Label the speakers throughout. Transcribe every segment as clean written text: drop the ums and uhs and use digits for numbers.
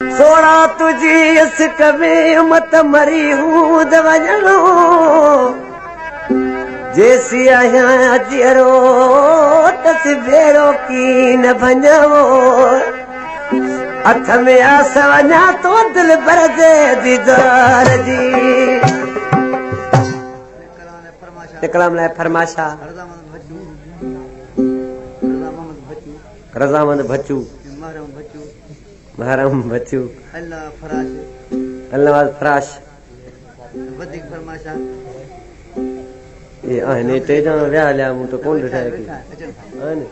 Speaker 1: सोना तुझी इस कभी मत मरी हूँ दवजनो जैसी आया अजरो तस्वीरों की न भंजो हथ में आस वञा तो दिल भर दे दीदार जी कलाम लाइ फरमाशा रज़ामंद भचू महरम बच्चू अल्लाह फराश
Speaker 2: वधिक फरमाशा
Speaker 1: ये आने ते जा व्या लिया मु तो कोन ठाए की आने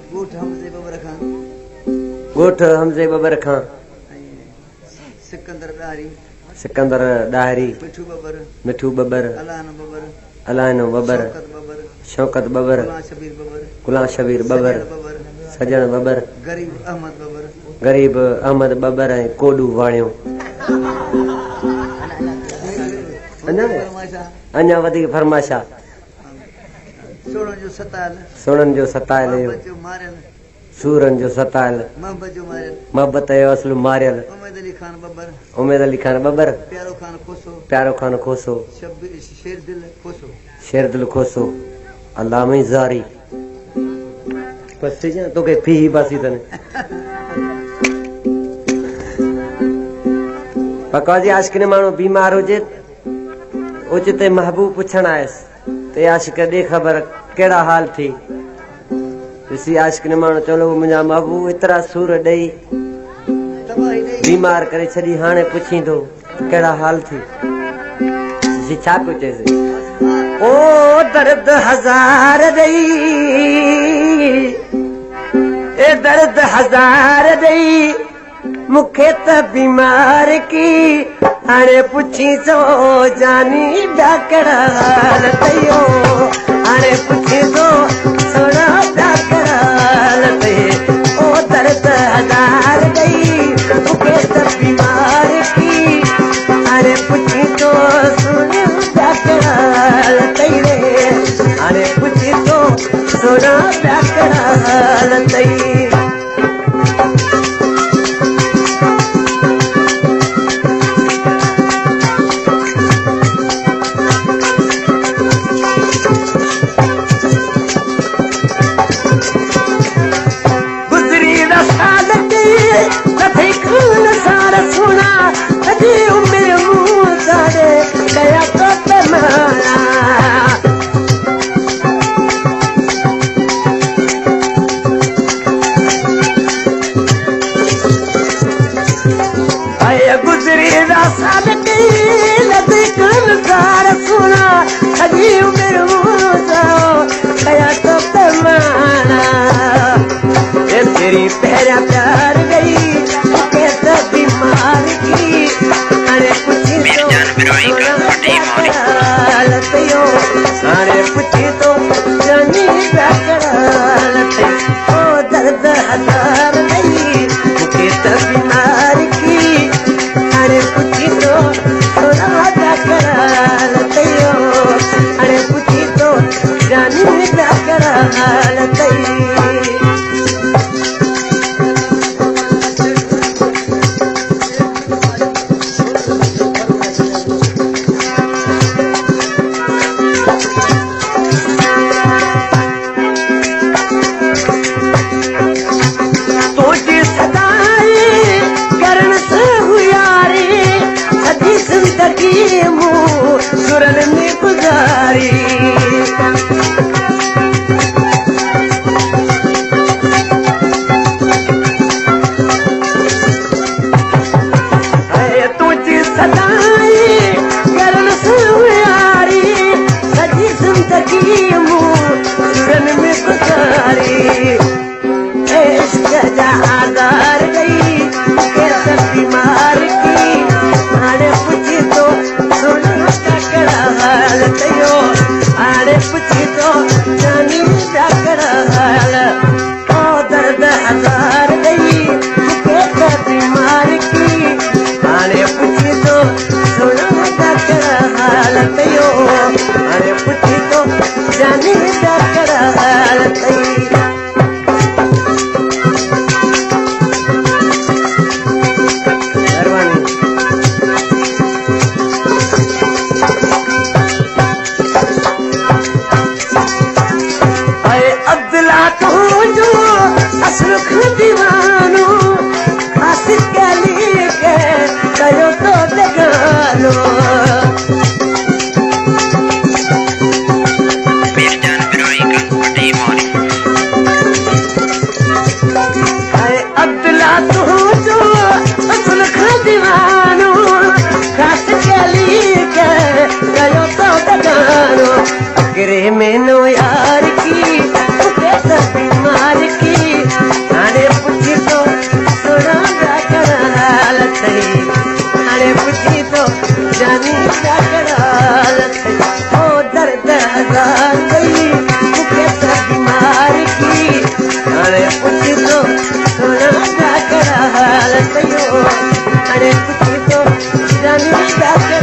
Speaker 1: गोठ हमसे बबर खां सिकंदर डाहरी मिठू बबर अलानो बबर शौकत बबर गुलाम शबीर बबर सजन बबर गरीब अहमद बबर ऐं कोडू वाणियो अञा वधीक फरमाशा सोणन जो सतायल सूरन जो सतायल मोहब्बत जो असलु मारियल उमेद अली खान बबर प्यारो खान खोसो शेर दिल खोसो अल्लाह में जारी बस जा तो के फी बासी तने पका जी आशिक ने मानो बीमार हुजे ओचिते महबूब पुछण आयस ते आशिक दे खबर केड़ा हाल थी इसी आशिक ने मानो चलो मुंजा महबूब इतरा सूर दई बीमार करे छड़ी हाने पुछी दो केड़ा हाल थी जी छा पूछे से ओ दर्द हजार दई ए दर्द हजार दई मुखे त बीमार की हाणे पुछी तो जानी डाकड़ा हाल तयो हाणे पुछी तो सोना डाकड़ा हाल ते ओ दर्द हजार दई मुखे त बीमार की हाणे पुछी तो सोना डाकड़ा हाल तई हाणे पुछी तो सोना डाकड़ा हाल तई तेरी पहरा प्यार गई कैसा बीमार की अरे पुछी तो अरे पुछी तो जानी लते ओ दर्द हजार गई कैसा बीमार की अरे पुछी तो लते अरे पुछी तो जानी लते कराल ओ दर्द गई मुझे तो बीमार की अरे कुछ तो सोना कराल अरे कुछ तो जाने